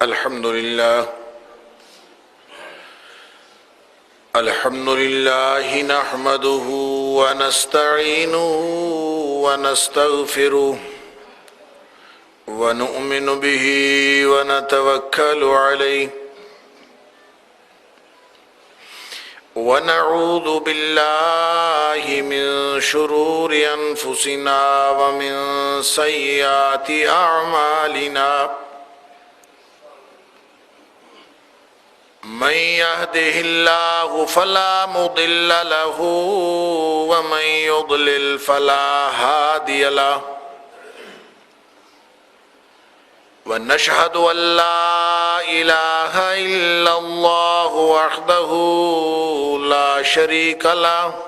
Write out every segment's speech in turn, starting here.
الحمد لله نحمده ونستعينه ونستغفره ونؤمن به ونتوكل عليه ونعوذ بالله من شرور أنفسنا ومن سيئات أعمالنا من يهده الله فلا مضل له ومن يضلل فلا هادي له ونشهد أن لا إله إلا الله وحده لا شريك له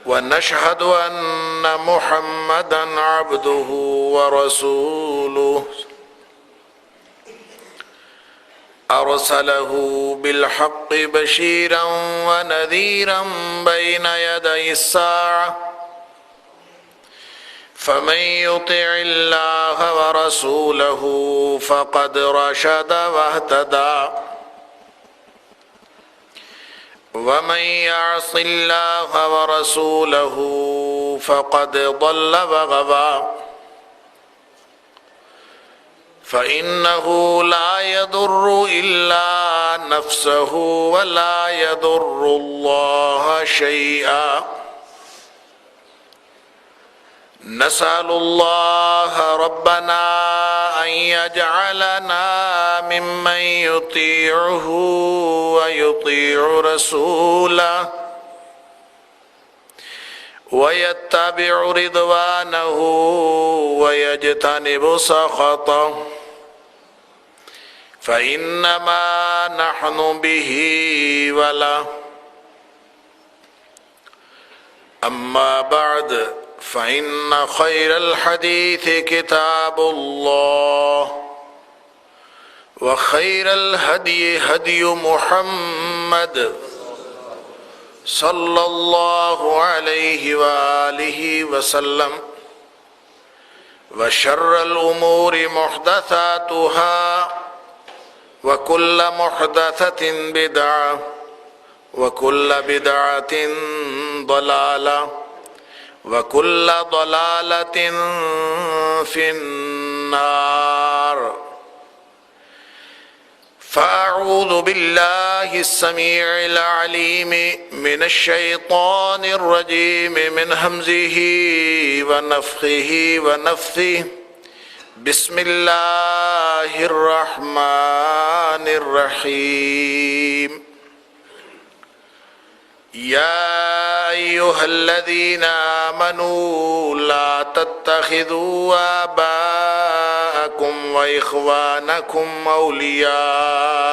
ونشهد أن محمدا عبده ورسوله أرسله بالحق بشيرا ونذيرا بين يدي الساعة فمن يطع الله ورسوله فقد رشد واهتدى ومن يعص الله ورسوله فقد ضل وغوى فإنه لا يضر إلا نفسه ولا يضر الله شيئا نسأل الله ربنا أن يجعلنا ممن يطيعه ويطيع رسوله ويتبع رضوانه ويجتنب سخطه فإنما نحن به وله أما بعد فإن خير الحديث كتاب الله وخير الهدي هدي محمد صلى الله عليه وآله وسلم وشر الأمور محدثاتها وكل محدثة بدعة وكل بدعة ضلالة وكل ضلالة في النار فأعوذ بالله السميع العليم من الشيطان الرجيم من همزه ونفخه ونفثه بسم الله الرحمن الرحيم يا أيها الذين آمنوا لا تتخذوا آباءكم وإخوانكم أولياء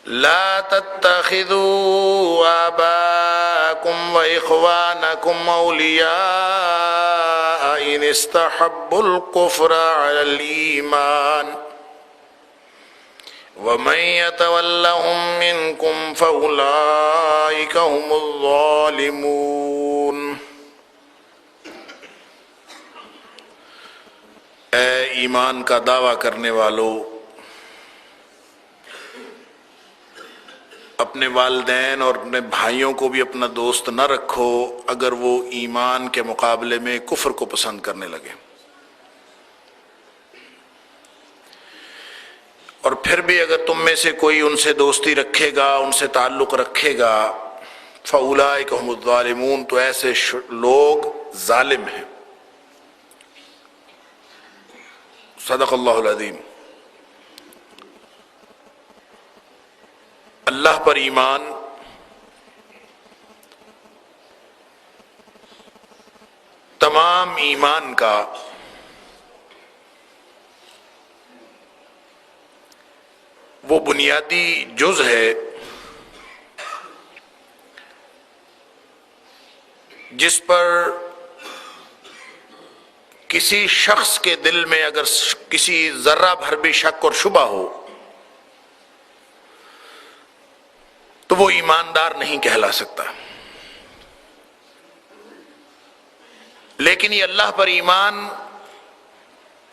لا تتخذوا آباءكم وإخوانكم أولياء إن استحبوا الكفر على الإيمان ومن يتولهم منكم فأولئك هم الظالمون اے ایمان کا دعویٰ کرنے والو، اپنے والدین اور اپنے بھائیوں کو بھی اپنا دوست نہ رکھو اگر وہ ایمان کے مقابلے میں کفر کو پسند کرنے لگے، اور پھر بھی اگر تم میں سے کوئی ان سے دوستی رکھے گا، ان سے تعلق رکھے گا، فَأُولَٰئِكَ هُمُ الظَّالِمُونَ، تو ایسے لوگ ظالم ہیں۔ صدق اللہ العظیم۔ اللہ پر ایمان تمام ایمان کا وہ بنیادی جز ہے جس پر کسی شخص کے دل میں اگر کسی ذرہ بھر بھی شک اور شبہ ہو تو وہ ایماندار نہیں کہلا سکتا۔ لیکن یہ اللہ پر ایمان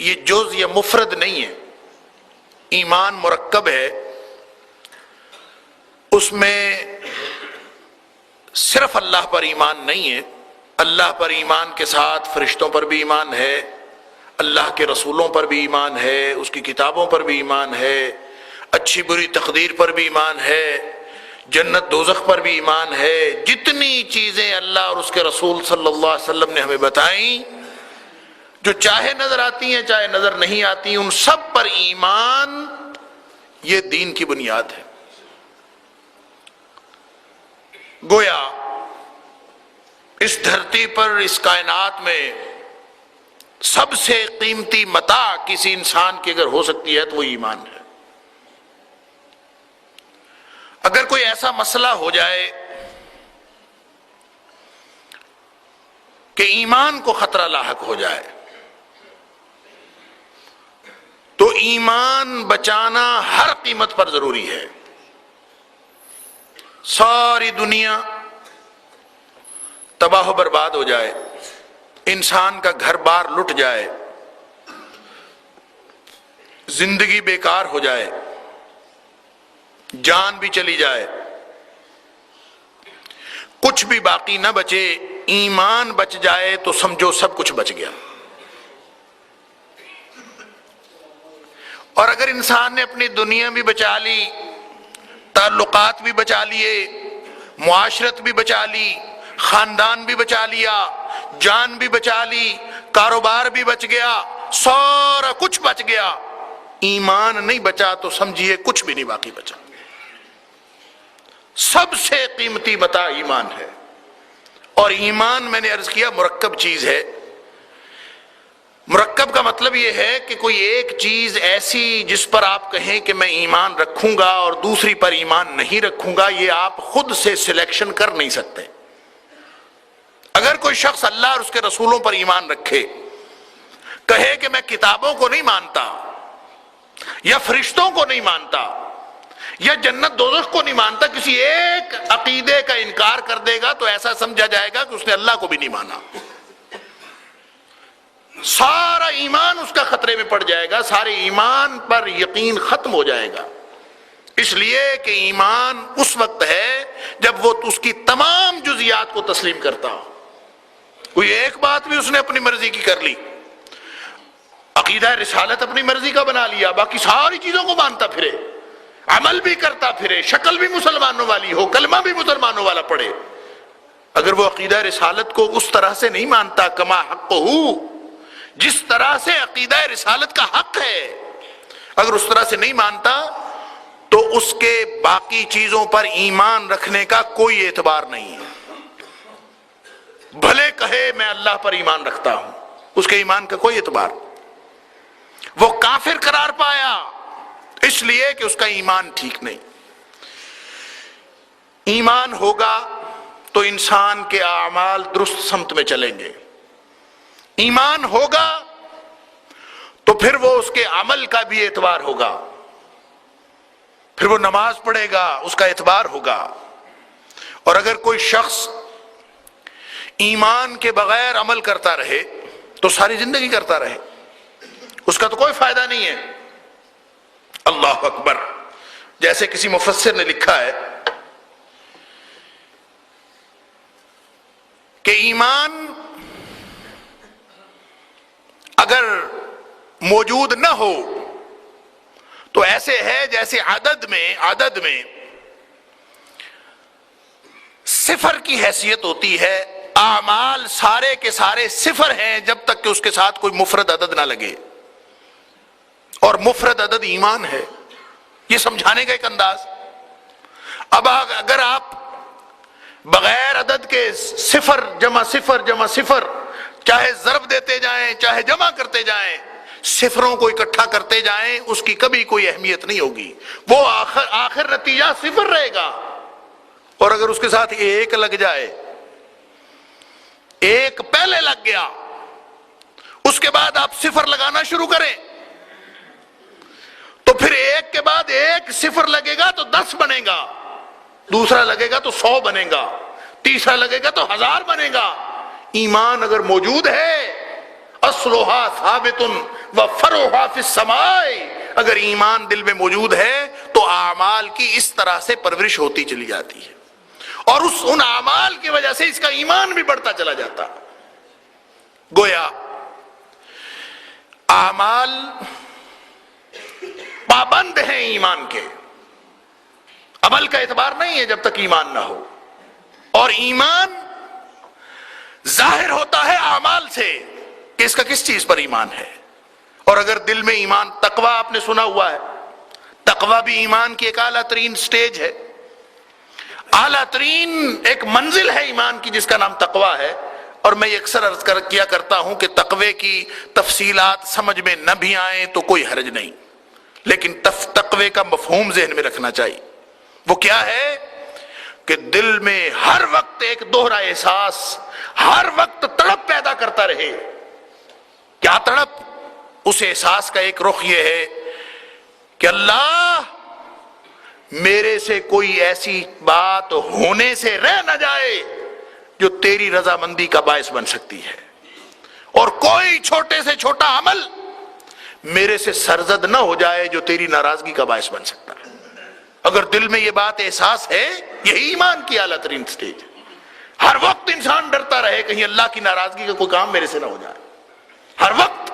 یہ جز یا مفرد نہیں ہے، ایمان مرکب ہے، اس میں صرف اللہ پر ایمان نہیں ہے، اللہ پر ایمان کے ساتھ فرشتوں پر بھی ایمان ہے، اللہ کے رسولوں پر بھی ایمان ہے، اس کی کتابوں پر بھی ایمان ہے، اچھی بری تقدیر پر بھی ایمان ہے، جنت دوزخ پر بھی ایمان ہے۔ جتنی چیزیں اللہ اور اس کے رسول صلی اللہ علیہ وسلم نے ہمیں بتائیں، جو چاہے نظر آتی ہیں چاہے نظر نہیں آتی، ان سب پر ایمان یہ دین کی بنیاد ہے۔ گویا اس دھرتی پر، اس کائنات میں سب سے قیمتی متاع کسی انسان کی اگر ہو سکتی ہے تو وہ ایمان ہے۔ اگر کوئی ایسا مسئلہ ہو جائے کہ ایمان کو خطرہ لاحق ہو جائے تو ایمان بچانا ہر قیمت پر ضروری ہے۔ ساری دنیا تباہ و برباد ہو جائے، انسان کا گھر بار لٹ جائے، زندگی بیکار ہو جائے، جان بھی چلی جائے، کچھ بھی باقی نہ بچے، ایمان بچ جائے تو سمجھو سب کچھ بچ گیا۔ اور اگر انسان نے اپنی دنیا بھی بچا لی، تعلقات بھی بچا لیے، معاشرت بھی بچا لی، خاندان بھی بچا لیا، جان بھی بچا لی، کاروبار بھی بچ گیا، سارا کچھ بچ گیا، ایمان نہیں بچا تو سمجھیے کچھ بھی نہیں باقی بچا۔ سب سے قیمتی متاع ایمان ہے، اور ایمان میں نے عرض کیا مرکب چیز ہے۔ مرکب کا مطلب یہ ہے کہ کوئی ایک چیز ایسی جس پر آپ کہیں کہ میں ایمان رکھوں گا اور دوسری پر ایمان نہیں رکھوں گا، یہ آپ خود سے سلیکشن کر نہیں سکتے۔ اگر کوئی شخص اللہ اور اس کے رسولوں پر ایمان رکھے، کہے کہ میں کتابوں کو نہیں مانتا، یا فرشتوں کو نہیں مانتا، یا جنت دوزخ کو نہیں مانتا، کسی ایک عقیدے کا انکار کر دے گا تو ایسا سمجھا جائے گا کہ اس نے اللہ کو بھی نہیں مانا، سارا ایمان اس کا خطرے میں پڑ جائے گا، سارے ایمان پر یقین ختم ہو جائے گا۔ اس لیے کہ ایمان اس وقت ہے جب وہ اس کی تمام جزیات کو تسلیم کرتا ہو۔ کوئی ایک بات بھی اس نے اپنی مرضی کی کر لی، عقیدہ رسالت اپنی مرضی کا بنا لیا، باقی ساری چیزوں کو مانتا پھرے، عمل بھی کرتا پھرے، شکل بھی مسلمانوں والی ہو، کلمہ بھی مسلمانوں والا پڑھے، اگر وہ عقیدہ رسالت کو اس طرح سے نہیں مانتا کما حق ہو، جس طرح سے عقیدہ رسالت کا حق ہے، اگر اس طرح سے نہیں مانتا تو اس کے باقی چیزوں پر ایمان رکھنے کا کوئی اعتبار نہیں ہے۔ بھلے کہے میں اللہ پر ایمان رکھتا ہوں، اس کے ایمان کا کوئی اعتبار، وہ کافر قرار پایا اس لیے کہ اس کا ایمان ٹھیک نہیں۔ ایمان ہوگا تو انسان کے اعمال درست سمت میں چلیں گے، ایمان ہوگا تو پھر وہ اس کے عمل کا بھی اعتبار ہوگا، پھر وہ نماز پڑھے گا، اس کا اعتبار ہوگا۔ اور اگر کوئی شخص ایمان کے بغیر عمل کرتا رہے تو ساری زندگی کرتا رہے، اس کا تو کوئی فائدہ نہیں ہے۔ اللہ اکبر، جیسے کسی مفسر نے لکھا ہے کہ ایمان اگر موجود نہ ہو تو ایسے ہے جیسے عدد میں صفر کی حیثیت ہوتی ہے، اعمال سارے کے سارے صفر ہیں جب تک کہ اس کے ساتھ کوئی مفرد عدد نہ لگے، اور مفرد عدد ایمان ہے۔ یہ سمجھانے کا ایک انداز۔ اب اگر آپ بغیر عدد کے صفر جمع صفر جمع صفر چاہے ضرب دیتے جائیں چاہے جمع کرتے جائیں، صفروں کو اکٹھا کرتے جائیں، اس کی کبھی کوئی اہمیت نہیں ہوگی، وہ آخر نتیجہ صفر رہے گا۔ اور اگر اس کے ساتھ ایک لگ جائے، ایک پہلے لگ گیا، اس کے بعد آپ صفر لگانا شروع کریں تو پھر ایک کے بعد ایک صفر لگے گا تو 10 بنے گا، دوسرا لگے گا تو 100 بنے گا، تیسرا لگے گا تو 1000 بنے گا۔ ایمان اگر موجود ہے، اصلها ثابت وفرعها فی السماء. اگر ایمان دل میں موجود ہے تو اعمال کی اس طرح سے پرورش ہوتی چلی جاتی ہے، اور ان اعمال کی وجہ سے اس کا ایمان بھی بڑھتا چلا جاتا. گویا اعمال پابند ہیں ایمان کے، عمل کا اعتبار نہیں ہے جب تک ایمان نہ ہو، اور ایمان ظاہر ہوتا ہے اعمال سے کہ اس کا کس چیز پر ایمان ہے. اور اگر دل میں ایمان، تقوی آپ نے سنا ہوا ہے، تقوی بھی ایمان کی ایک اعلیٰ ترین سٹیج ہے، اعلیٰ ترین ایک منزل ہے ایمان کی جس کا نام تقوی ہے. اور میں یہ اکثر عرض کیا کرتا ہوں کہ تقوی کی تفصیلات سمجھ میں نہ بھی آئیں تو کوئی حرج نہیں، لیکن تقوی کا مفہوم ذہن میں رکھنا چاہیے. وہ کیا ہے کہ دل میں ہر وقت ایک دوہرا احساس، ہر وقت تڑپ پیدا کرتا رہے. کیا تڑپ؟ اس احساس کا ایک رخ یہ ہے کہ اللہ میرے سے کوئی ایسی بات ہونے سے رہ نہ جائے جو تیری رضامندی کا باعث بن سکتی ہے، اور کوئی چھوٹے سے چھوٹا عمل میرے سے سرزد نہ ہو جائے جو تیری ناراضگی کا باعث بن سکتا ہے. اگر دل میں یہ بات احساس ہے، یہی ایمان کی اعلیٰ ترین سٹیج ہے. ہر وقت انسان ڈرتا رہے کہیں اللہ کی ناراضگی کا کوئی کام میرے سے نہ ہو جائے، ہر وقت.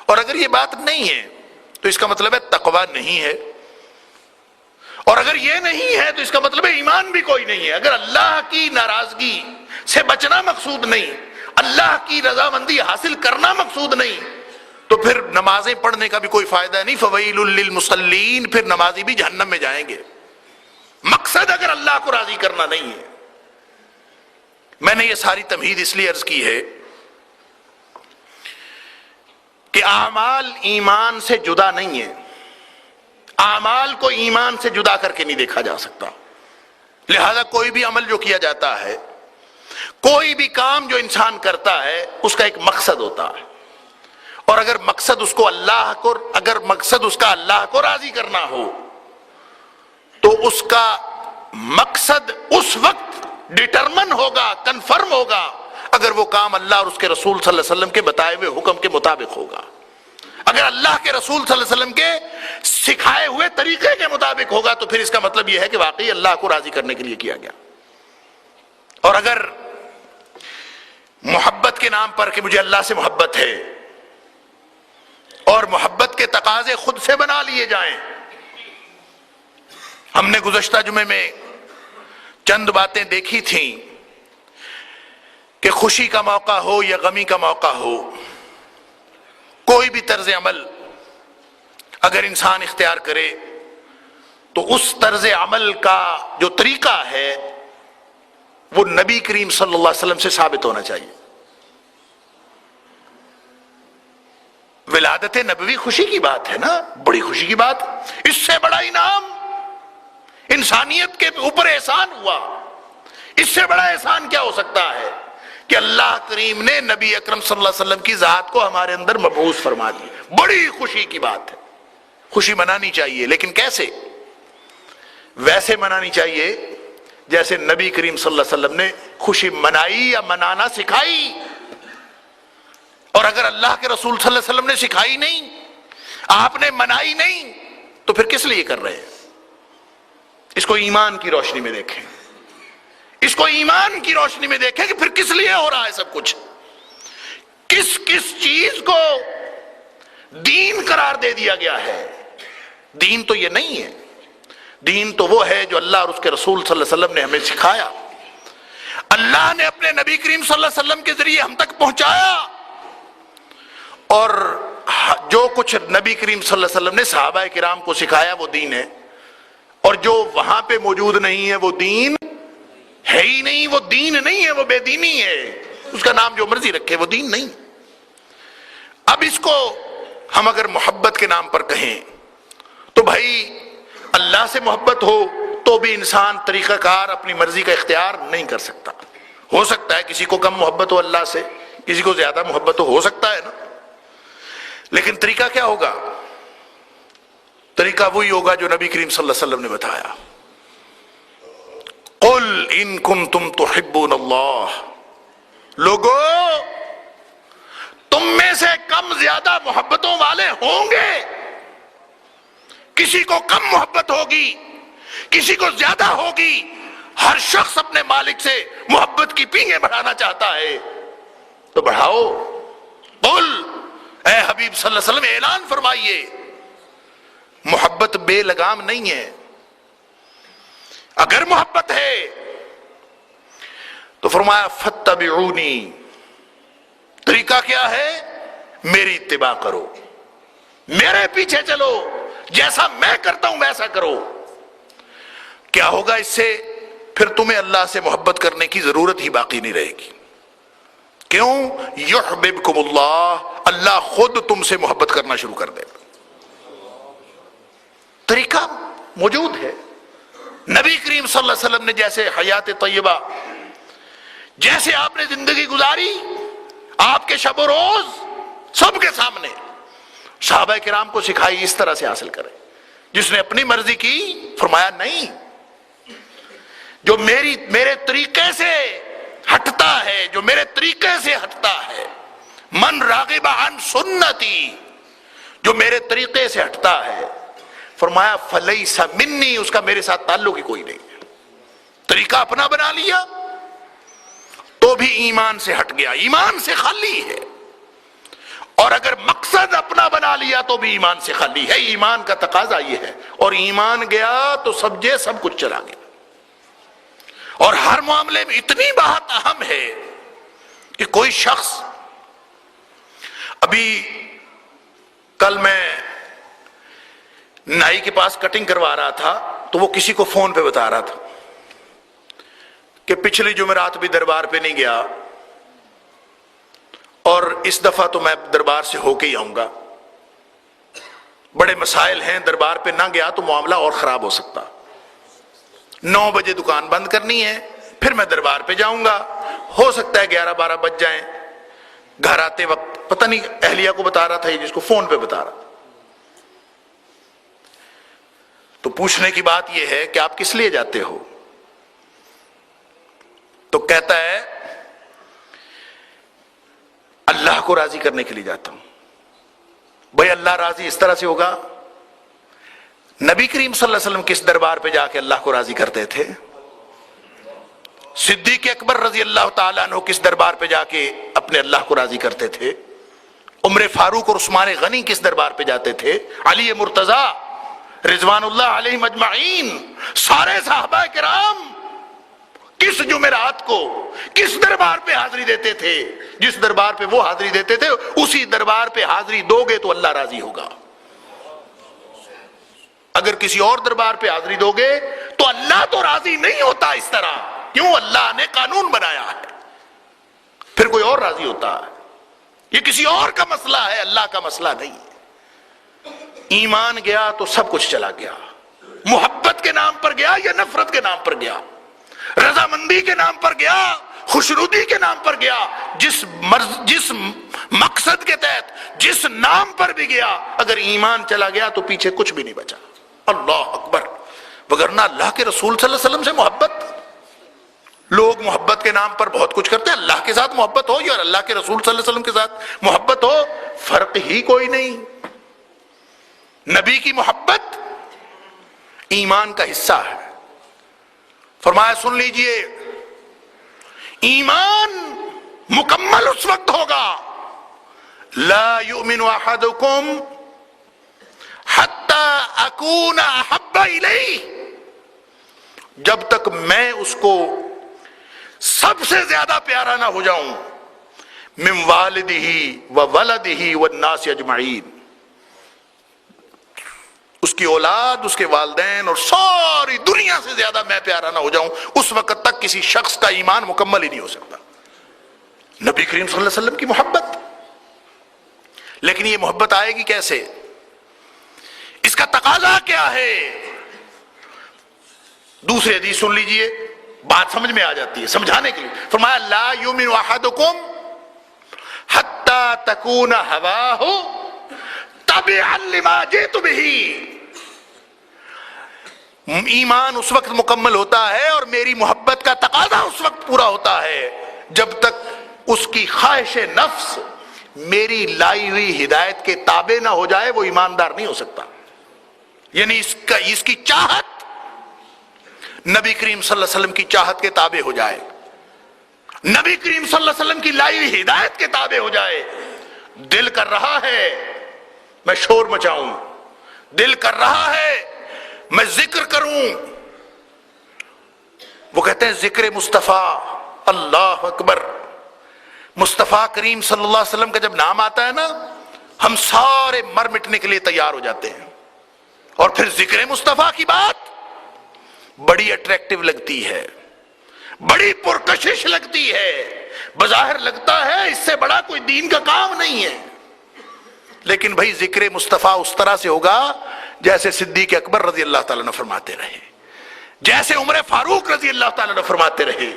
اور اگر یہ بات نہیں ہے تو اس کا مطلب ہے تقوی نہیں ہے، اور اگر یہ نہیں ہے تو اس کا مطلب ہے ایمان بھی کوئی نہیں ہے. اگر اللہ کی ناراضگی سے بچنا مقصود نہیں، اللہ کی رضامندی حاصل کرنا مقصود نہیں، تو پھر نمازیں پڑھنے کا بھی کوئی فائدہ نہیں. فویل للمصلین، پھر نمازی بھی جہنم میں جائیں گے. مقصد اگر اللہ کو راضی کرنا نہیں ہے. میں نے یہ ساری تمہید اس لیے عرض کی ہے کہ اعمال ایمان سے جدا نہیں ہے، اعمال کو ایمان سے جدا کر کے نہیں دیکھا جا سکتا. لہذا کوئی بھی عمل جو کیا جاتا ہے، کوئی بھی کام جو انسان کرتا ہے، اس کا ایک مقصد ہوتا ہے، اور اگر مقصد اس کا اللہ کو راضی کرنا ہو تو اس کا مقصد اس وقت ڈٹرمن ہوگا، کنفرم ہوگا اگر وہ کام اللہ اور اس کے رسول صلی اللہ علیہ وسلم کے بتائے ہوئے حکم کے مطابق ہوگا. اگر اللہ کے رسول صلی اللہ علیہ وسلم کے سکھائے ہوئے طریقے کے مطابق ہوگا تو پھر اس کا مطلب یہ ہے کہ واقعی اللہ کو راضی کرنے کے لیے کیا گیا. اور اگر محبت کے نام پر کہ مجھے اللہ سے محبت ہے، اور محبت کے تقاضے خود سے بنا لیے جائیں. ہم نے گزشتہ جمعے میں چند باتیں دیکھی تھیں کہ خوشی کا موقع ہو یا غمی کا موقع ہو، کوئی بھی طرز عمل اگر انسان اختیار کرے تو اس طرز عمل کا جو طریقہ ہے وہ نبی کریم صلی اللہ علیہ وسلم سے ثابت ہونا چاہیے. ولادت نبوی خوشی کی بات ہے نا، بڑی خوشی کی بات. اس سے بڑا انعام انسانیت کے اوپر احسان ہوا. اس سے بڑا احسان کیا ہو سکتا ہے کہ اللہ کریم نے نبی اکرم صلی اللہ علیہ وسلم کی ذات کو ہمارے اندر مبعوث فرما دی. بڑی خوشی کی بات ہے. خوشی منانی چاہیے، لیکن کیسے؟ ویسے منانی چاہیے جیسے نبی کریم صلی اللہ علیہ وسلم نے خوشی منائی یا منانا سکھائی. اور اگر اللہ کے رسول صلی اللہ علیہ وسلم نے سکھائی نہیں، آپ نے منائی نہیں، تو پھر کس لیے کر رہے ہیں؟ اس کو ایمان کی روشنی میں دیکھیں، اس کو ایمان کی روشنی میں دیکھیں کہ پھر کس لیے ہو رہا ہے سب کچھ. کس چیز کو دین قرار دے دیا گیا ہے؟ دین تو یہ نہیں ہے. دین تو وہ ہے جو اللہ اور اس کے رسول صلی اللہ علیہ وسلم نے ہمیں سکھایا، اللہ نے اپنے نبی کریم صلی اللہ علیہ وسلم کے ذریعے ہم تک پہنچایا. اور جو کچھ نبی کریم صلی اللہ علیہ وسلم نے صحابہ کرام کو سکھایا وہ دین ہے، اور جو وہاں پہ موجود نہیں ہے وہ دین ہے ہی نہیں. وہ دین نہیں ہے، وہ بے دینی ہے. اس کا نام جو مرضی رکھے، وہ دین نہیں. اب اس کو ہم اگر محبت کے نام پر کہیں تو بھائی اللہ سے محبت ہو تو بھی انسان طریقہ کار اپنی مرضی کا اختیار نہیں کر سکتا. ہو سکتا ہے کسی کو کم محبت ہو اللہ سے، کسی کو زیادہ محبت ہو سکتا ہے نا. لیکن طریقہ کیا ہوگا؟ طریقہ وہی ہوگا جو نبی کریم صلی اللہ علیہ وسلم نے بتایا. قل ان کنتم تحبون اللہ، لوگو تم میں سے کم زیادہ محبتوں والے ہوں گے. کسی کو کم محبت ہوگی، کسی کو زیادہ ہوگی. ہر شخص اپنے مالک سے محبت کی پینگیں بڑھانا چاہتا ہے، تو بڑھاؤ. قل، اے حبیب صلی اللہ علیہ وسلم اعلان فرمائیے، محبت بے لگام نہیں ہے. اگر محبت ہے تو فرمایا فاتبعونی، طریقہ کیا ہے؟ میری اتباع کرو، میرے پیچھے چلو، جیسا میں کرتا ہوں ویسا کرو. کیا ہوگا اس سے؟ پھر تمہیں اللہ سے محبت کرنے کی ضرورت ہی باقی نہیں رہے گی. کیوں؟ یحببکم اللہ، اللہ خود تم سے محبت کرنا شروع کر دے گا. طریقہ موجود ہے. نبی کریم صلی اللہ علیہ وسلم نے جیسے حیات طیبہ، جیسے آپ نے زندگی گزاری، آپ کے شب و روز سب کے سامنے صحابہ کرام کو سکھائی اس طرح سے حاصل کرے. جس نے اپنی مرضی کی، فرمایا نہیں، جو میرے طریقے سے ہٹتا ہے، جو میرے طریقے سے ہٹتا ہے، من راغب عن سنتی، جو میرے طریقے سے ہٹتا ہے، فرمایا فلیس منی، اس کا میرے ساتھ تعلق ہی کوئی نہیں. طریقہ اپنا بنا لیا تو بھی ایمان سے ہٹ گیا، ایمان سے خالی ہے. اور اگر مقصد اپنا بنا لیا تو بھی ایمان سے خالی ہے. ایمان کا تقاضا یہ ہے. اور ایمان گیا تو سب کچھ چلا گیا. اور ہر معاملے میں اتنی بات اہم ہے کہ کوئی شخص، ابھی کل میں نائی کے پاس کٹنگ کروا رہا تھا تو وہ کسی کو فون پہ بتا رہا تھا کہ پچھلی جمعرات بھی دربار پہ نہیں گیا اور اس دفعہ تو میں دربار سے ہو کے ہی آؤں گا. بڑے مسائل ہیں، دربار پہ نہ گیا تو معاملہ اور خراب ہو سکتا. 9 بجے دکان بند کرنی ہے، پھر میں دربار پہ جاؤں گا، ہو سکتا ہے 11-12 بج جائیں. گھر آتے وقت پتہ نہیں اہلیہ کو بتا رہا تھا یہ، جس کو فون پہ بتا رہا تھا. تو پوچھنے کی بات یہ ہے کہ آپ کس لیے جاتے ہو؟ تو کہتا ہے اللہ کو راضی کرنے کے لیے جاتا ہوں. بھائی اللہ راضی اس طرح سے ہوگا؟ نبی کریم صلی اللہ علیہ وسلم کس دربار پہ جا کے اللہ کو راضی کرتے تھے؟ صدیق اکبر رضی اللہ تعالیٰ عنہ کس دربار پہ جا کے اپنے اللہ کو راضی کرتے تھے؟ عمر فاروق اور عثمان غنی کس دربار پہ جاتے تھے؟ علی مرتضیٰ رضوان اللہ علیہم اجمعین، سارے صحابہ کرام کس جمعرات کو کس دربار پہ حاضری دیتے تھے؟ جس دربار پہ وہ حاضری دیتے تھے اسی دربار پہ حاضری دو گے تو اللہ راضی ہوگا. اگر کسی اور دربار پہ حاضری دو گے تو اللہ تو راضی نہیں ہوتا اس طرح. کیوں؟ اللہ نے قانون بنایا ہے، پھر کوئی اور راضی ہوتا ہے. یہ کسی اور کا مسئلہ ہے، اللہ کا مسئلہ نہیں ہے. ایمان گیا تو سب کچھ چلا گیا. محبت کے نام پر گیا یا نفرت کے نام پر گیا، رضامندی کے نام پر گیا، خوشنودی کے نام پر گیا، جس مقصد کے تحت جس نام پر بھی گیا، اگر ایمان چلا گیا تو پیچھے کچھ بھی نہیں بچا. اللہ اکبر. وگرنہ اللہ کے رسول صلی اللہ علیہ وسلم سے محبت، لوگ محبت کے نام پر بہت کچھ کرتے ہیں. اللہ کے ساتھ محبت ہو یا اللہ کے رسول صلی اللہ علیہ وسلم کے ساتھ محبت ہو، فرق ہی کوئی نہیں. نبی کی محبت ایمان کا حصہ ہے. فرمایا سن لیجئے، ایمان مکمل اس وقت ہوگا لا یؤمن احدکم حتی اکون احب الیہ، جب تک میں اس کو سب سے زیادہ پیارا نہ ہو جاؤں، من والدہ و ولدہ والناس اجمعین، اس کی اولاد، اس کے والدین اور ساری دنیا سے زیادہ میں پیارا نہ ہو جاؤں، اس وقت تک کسی شخص کا ایمان مکمل ہی نہیں ہو سکتا. نبی کریم صلی اللہ علیہ وسلم کی محبت. لیکن یہ محبت آئے گی کیسے؟ اس کا تقاضا کیا ہے؟ دوسری حدیث سن لیجئے، بات سمجھ میں آ جاتی ہے سمجھانے کے لیے. فرمایا لا یؤمن احدکم حتی تکون ہواہ تبعا لما جئت بہ. ایمان اس وقت مکمل ہوتا ہے اور میری محبت کا تقاضا اس وقت پورا ہوتا ہے جب تک اس کی خواہش نفس میری لائی ہوئی ہدایت کے تابع نہ ہو جائے وہ ایماندار نہیں ہو سکتا. یعنی اس کی چاہت نبی کریم صلی اللہ علیہ وسلم کی چاہت کے تابع ہو جائے, نبی کریم صلی اللہ علیہ وسلم کی لائی ہوئی ہدایت کے تابع ہو جائے. دل کر رہا ہے میں شور مچاؤں, دل کر رہا ہے میں ذکر کروں. وہ کہتے ہیں ذکر مصطفیٰ, اللہ اکبر. مصطفیٰ کریم صلی اللہ علیہ وسلم کا جب نام آتا ہے نا, ہم سارے مر مٹنے کے لیے تیار ہو جاتے ہیں. اور پھر ذکر مصطفیٰ کی بات بڑی اٹریکٹیو لگتی ہے, بڑی پرکشش لگتی ہے. بظاہر لگتا ہے اس سے بڑا کوئی دین کا کام نہیں ہے, لیکن بھائی ذکر مصطفیٰ اس طرح سے ہوگا جیسے صدیق اکبر رضی اللہ تعالیٰ نے فرماتے رہے, جیسے عمر فاروق رضی اللہ تعالیٰ نے فرماتے رہے,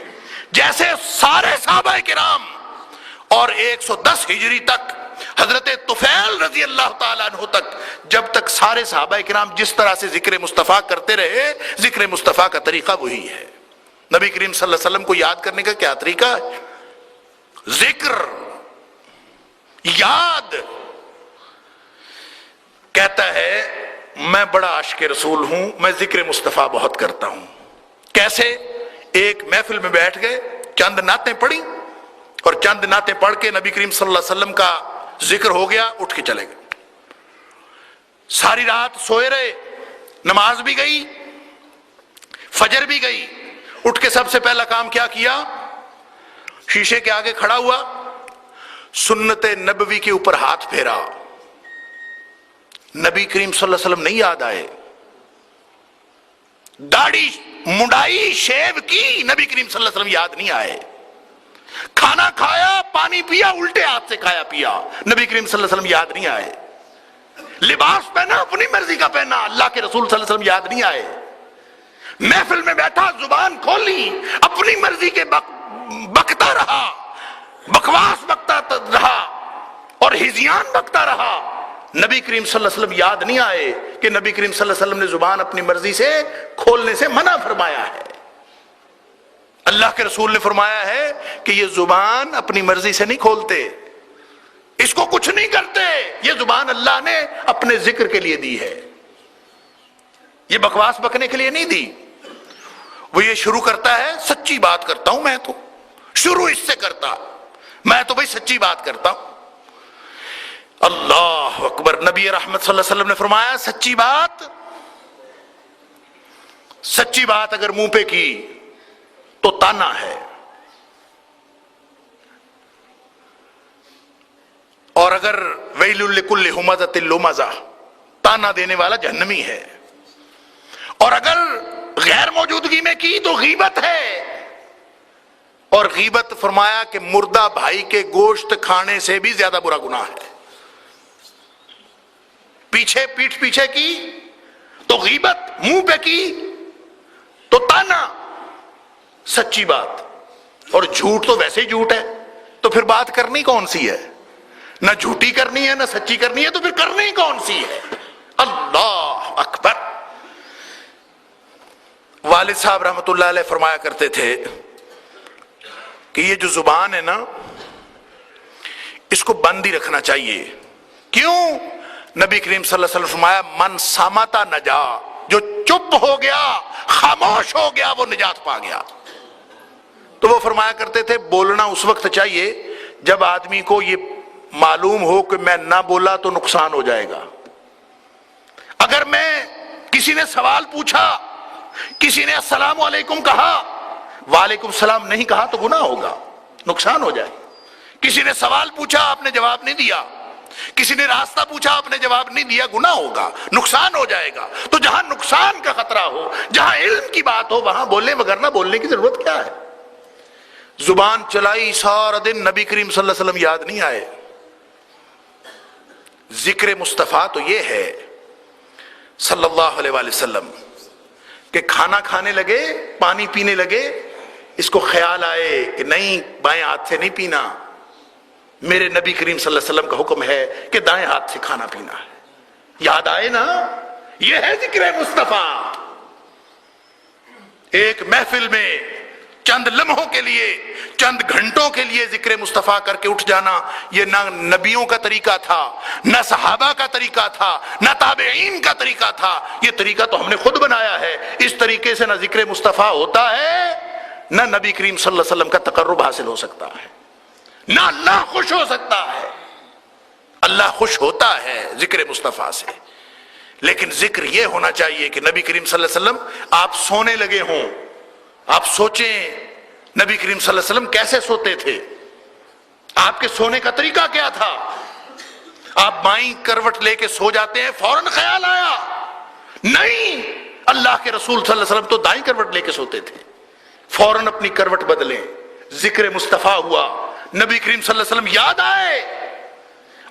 جیسے سارے صحابہ کرام, اور 110 ہجری تک حضرت طفیل رضی اللہ تعالیٰ عنہ تک, جب تک سارے صحابہ کرام جس طرح سے ذکر مصطفیٰ کرتے رہے, ذکر مصطفیٰ کا طریقہ وہی ہے. نبی کریم صلی اللہ علیہ وسلم کو یاد کرنے کا کیا طریقہ ہے؟ ذکر, یاد. کہتا ہے میں بڑا عاشق رسول ہوں, میں ذکر مصطفیٰ بہت کرتا ہوں. کیسے؟ ایک محفل میں بیٹھ گئے, چند نعتیں پڑھی, اور چند نعتیں پڑھ کے نبی کریم صلی اللہ علیہ وسلم کا ذکر ہو گیا, اٹھ کے چلے گئے. ساری رات سوئے رہے, نماز بھی گئی, فجر بھی گئی. اٹھ کے سب سے پہلا کام کیا کیا؟ شیشے کے آگے کھڑا ہوا, سنت نبوی کے اوپر ہاتھ پھیرا. نبی کریم صلی اللہ علیہ وسلم نہیں یاد آئے. داڑھی منڈائی, شیو کی, نبی کریم صلی اللہ علیہ وسلم یاد نہیں آئے. کھانا کھایا, پانی پیا, الٹے ہاتھ سے کھایا پیا, نبی کریم صلی اللہ علیہ وسلم یاد نہیں آئے. لباس پہنا, اپنی مرضی کا پہنا, اللہ کے رسول صلی اللہ علیہ وسلم یاد نہیں آئے. محفل میں بیٹھا, زبان کھولی, اپنی مرضی کے بکتا رہا, بکواس بکتا رہا اور ہزیان بکتا رہا. نبی کریم صلی اللہ علیہ وسلم یاد نہیں آئے کہ نبی کریم صلی اللہ علیہ وسلم نے زبان اپنی مرضی سے کھولنے سے منع فرمایا ہے. اللہ کے رسول نے فرمایا ہے کہ یہ زبان اپنی مرضی سے نہیں کھولتے, اس کو کچھ نہیں کرتے, یہ زبان اللہ نے اپنے ذکر کے لیے دی ہے, یہ بکواس بکنے کے لیے نہیں دی. وہ یہ شروع کرتا ہے, سچی بات کرتا ہوں میں, تو شروع اس سے کرتا, میں تو بھائی سچی بات کرتا ہوں. اللہ اکبر. نبی رحمت صلی اللہ علیہ وسلم نے فرمایا سچی بات اگر منہ پہ کی تو تانا ہے, اور اگر ویل لکل ہمزۃ لمزہ, تانا دینے والا جہنمی ہے. اور اگر غیر موجودگی میں کی تو غیبت ہے, اور غیبت فرمایا کہ مردہ بھائی کے گوشت کھانے سے بھی زیادہ برا گناہ ہے. پیچھے پیٹھ پیچھے کی تو غیبت, منہ پہ کی تو تانا. سچی بات, اور جھوٹ تو ویسے ہی جھوٹ ہے, تو پھر بات کرنی کون سی ہے؟ نہ جھوٹی کرنی ہے نہ سچی کرنی ہے, تو پھر کرنی کون سی ہے؟ اللہ اکبر. والد صاحب رحمت اللہ علیہ فرمایا کرتے تھے کہ یہ جو زبان ہے نا, اس کو بند ہی رکھنا چاہیے. کیوں؟ نبی کریم صلی اللہ علیہ وسلم فرمایا من سامتا نجا, جو چپ ہو گیا, خاموش ہو گیا, وہ نجات پا گیا. تو وہ فرمایا کرتے تھے بولنا اس وقت چاہیے جب آدمی کو یہ معلوم ہو کہ میں نہ بولا تو نقصان ہو جائے گا. اگر میں کسی نے سوال پوچھا, کسی نے السلام علیکم کہا, وعلیکم السلام نہیں کہا تو گناہ ہوگا, نقصان ہو جائے. کسی نے سوال پوچھا, آپ نے جواب نہیں دیا, کسی نے راستہ پوچھا, آپ نے جواب نہیں دیا, گناہ ہوگا, نقصان ہو جائے گا. تو جہاں نقصان کا خطرہ ہو, جہاں علم کی بات ہو, وہاں بولنے, وگرنہ بولنے کی ضرورت کیا ہے؟ زبان چلائی سارا دن, نبی کریم صلی اللہ علیہ وسلم یاد نہیں آئے. ذکر مصطفیٰ تو یہ ہے صلی اللہ علیہ وآلہ وسلم کہ کھانا کھانے لگے, پانی پینے لگے, اس کو خیال آئے کہ نہیں بائیں ہاتھ سے نہیں پینا, میرے نبی کریم صلی اللہ علیہ وسلم کا حکم ہے کہ دائیں ہاتھ سے کھانا پینا ہے. یاد آئے نا, یہ ہے ذکر مصطفیٰ. ایک محفل میں چند لمحوں کے لیے چند گھنٹوں کے لیے ذکر مصطفیٰ کر کے اٹھ جانا، یہ نہ نبیوں کا طریقہ تھا، نہ صحابہ کا طریقہ تھا، نہ تابعین کا طریقہ تا۔ یہ طریقہ تو ہم نے خود بنایا ہے۔ اس طریقے سے نہ ذکر مصطفیٰ ہوتا ہے، نہ نبی کریم صلی اللہ علیہ وسلم کا تقرب حاصل ہو سکتا ہے، نہ اللہ خوش ہو سکتا ہے۔ اللہ خوش ہوتا ہے ذکر مصطفیٰ سے، لیکن ذکر یہ ہونا چاہیے کہ نبی کریم صلی اللہ علیہ وسلم آپ سونے لگے ہوں، آپ سوچیں نبی کریم صلی اللہ علیہ وسلم کیسے سوتے تھے، آپ کے سونے کا طریقہ کیا تھا۔ آپ بائیں کروٹ لے کے سو جاتے ہیں، فوراً خیال آیا، نہیں، اللہ کے رسول صلی اللہ علیہ وسلم تو دائیں کروٹ لے کے سوتے تھے، فوراً اپنی کروٹ بدلیں، ذکر مصطفیٰ ہوا، نبی کریم صلی اللہ علیہ وسلم یاد آئے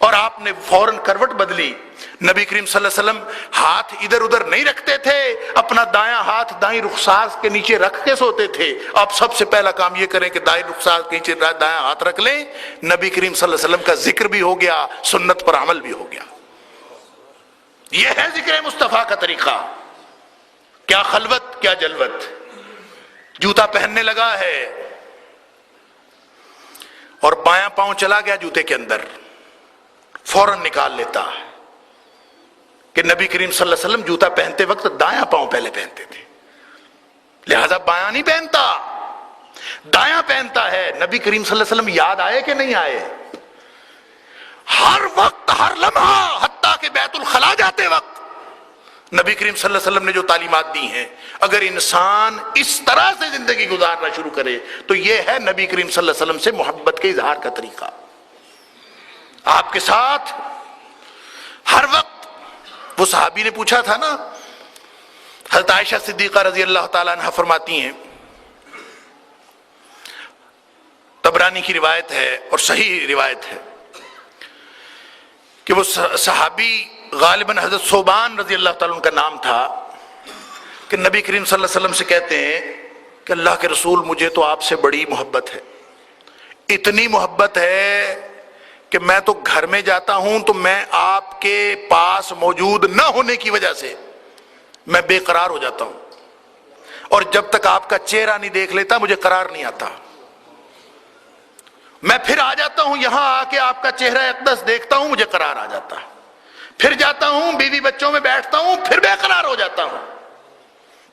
اور آپ نے فوراً کروٹ بدلی۔ نبی کریم صلی اللہ علیہ وسلم ہاتھ ادھر ادھر نہیں رکھتے تھے، اپنا دایاں ہاتھ دائیں رخسار کے نیچے رکھ کے سوتے تھے۔ آپ سب سے پہلا کام یہ کریں کہ دائیں رخسار کے نیچے دایاں ہاتھ رکھ لیں، نبی کریم صلی اللہ علیہ وسلم کا ذکر بھی ہو گیا، سنت پر عمل بھی ہو گیا۔ یہ ہے ذکر مصطفیٰ کا طریقہ۔ کیا خلوت، کیا جلوت۔ جوتا پہننے لگا ہے اور بایاں پاؤں چلا گیا جوتے کے اندر، فوراً نکال لیتا ہے کہ نبی کریم صلی اللہ علیہ وسلم جوتا پہنتے وقت دایاں پاؤں پہلے پہنتے تھے، لہذا بایاں نہیں پہنتا، دایاں پہنتا ہے۔ نبی کریم صلی اللہ علیہ وسلم یاد آئے کہ نہیں آئے؟ ہر وقت، ہر لمحہ، حتیٰ کہ بیت الخلا جاتے وقت نبی کریم صلی اللہ علیہ وسلم نے جو تعلیمات دی ہیں، اگر انسان اس طرح سے زندگی گزارنا شروع کرے تو یہ ہے نبی کریم صلی اللہ علیہ وسلم سے محبت کے اظہار کا طریقہ۔ آپ کے ساتھ ہر وقت، وہ صحابی نے پوچھا تھا نا، حضرت عائشہ صدیقہ رضی اللہ تعالیٰ عنہ فرماتی ہیں، طبرانی کی روایت ہے اور صحیح روایت ہے، کہ وہ صحابی غالباً حضرت صوبان رضی اللہ تعالیٰ عنہ کا نام تھا، کہ نبی کریم صلی اللہ علیہ وسلم سے کہتے ہیں کہ اللہ کے رسول، مجھے تو آپ سے بڑی محبت ہے، اتنی محبت ہے کہ میں تو گھر میں جاتا ہوں تو میں آپ کے پاس موجود نہ ہونے کی وجہ سے میں بے قرار ہو جاتا ہوں، اور جب تک آپ کا چہرہ نہیں دیکھ لیتا مجھے قرار نہیں آتا۔ میں پھر آ جاتا ہوں یہاں، آ کے آپ کا چہرہ اقدس دیکھتا ہوں، مجھے قرار آ جاتا ہے، پھر جاتا ہوں بیوی بچوں میں بیٹھتا ہوں، پھر بے قرار ہو جاتا ہوں،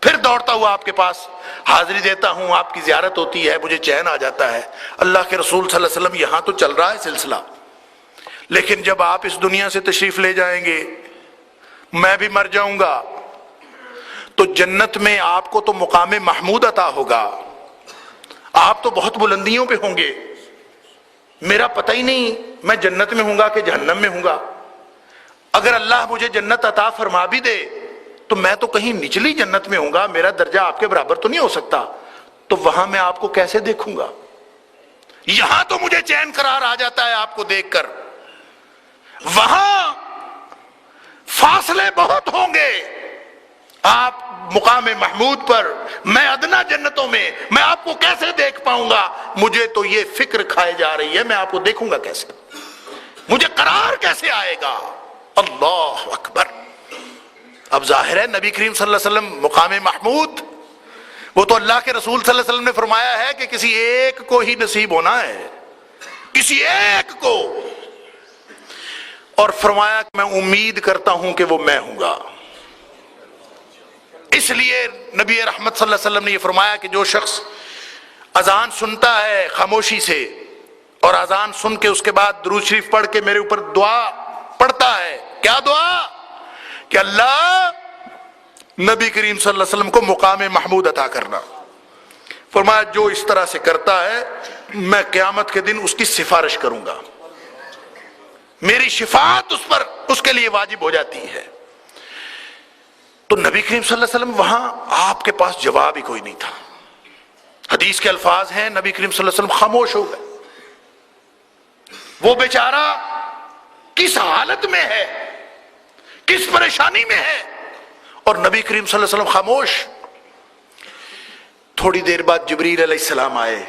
پھر دوڑتا ہوا آپ کے پاس حاضری دیتا ہوں، آپ کی زیارت ہوتی ہے، مجھے چین آ جاتا ہے۔ اللہ کے رسول صلی اللہ علیہ وسلم یہاں تو چل رہا ہے سلسلہ، لیکن جب آپ اس دنیا سے تشریف لے جائیں گے، میں بھی مر جاؤں گا، تو جنت میں آپ کو تو مقام محمود عطا ہوگا، آپ تو بہت بلندیوں پہ ہوں گے، میرا پتہ ہی نہیں میں جنت میں ہوں گا کہ جہنم میں ہوں گا۔ اگر اللہ مجھے جنت عطا فرما بھی دے تو میں تو کہیں نچلی جنت میں ہوں گا، میرا درجہ آپ کے برابر تو نہیں ہو سکتا، تو وہاں میں آپ کو کیسے دیکھوں گا؟ یہاں تو مجھے چین قرار آ جاتا ہے آپ کو دیکھ کر، وہاں فاصلے بہت ہوں گے، آپ مقام محمود پر، میں ادنا جنتوں میں، میں آپ کو کیسے دیکھ پاؤں گا؟ مجھے تو یہ فکر کھائے جا رہی ہے، میں آپ کو دیکھوں گا کیسے، مجھے قرار کیسے آئے گا؟ اللہ اکبر۔ اب ظاہر ہے نبی کریم صلی اللہ علیہ وسلم مقام محمود، وہ تو اللہ کے رسول صلی اللہ علیہ وسلم نے فرمایا ہے کہ کسی ایک کو ہی نصیب ہونا ہے، کسی ایک کو، اور فرمایا کہ میں امید کرتا ہوں کہ وہ میں ہوں گا۔ اس لیے نبی رحمت صلی اللہ علیہ وسلم نے یہ فرمایا کہ جو شخص اذان سنتا ہے خاموشی سے، اور اذان سن کے اس کے بعد درود شریف پڑھ کے میرے اوپر دعا پڑھتا ہے، کیا دعا؟ کہ اللہ نبی کریم صلی اللہ علیہ وسلم کو مقام محمود عطا کرنا۔ فرمایا جو اس طرح سے کرتا ہے میں قیامت کے دن اس کی سفارش کروں گا، میری شفاعت اس پر، اس کے لیے واجب ہو جاتی ہے۔ تو نبی کریم صلی اللہ علیہ وسلم وہاں آپ کے پاس جواب ہی کوئی نہیں تھا۔ حدیث کے الفاظ ہیں نبی کریم صلی اللہ علیہ وسلم خاموش ہو گئے، وہ بیچارہ کس حالت میں ہے، کس پریشانی میں ہے، اور نبی کریم صلی اللہ علیہ وسلم خاموش۔ تھوڑی دیر بعد جبریل علیہ السلام آئے،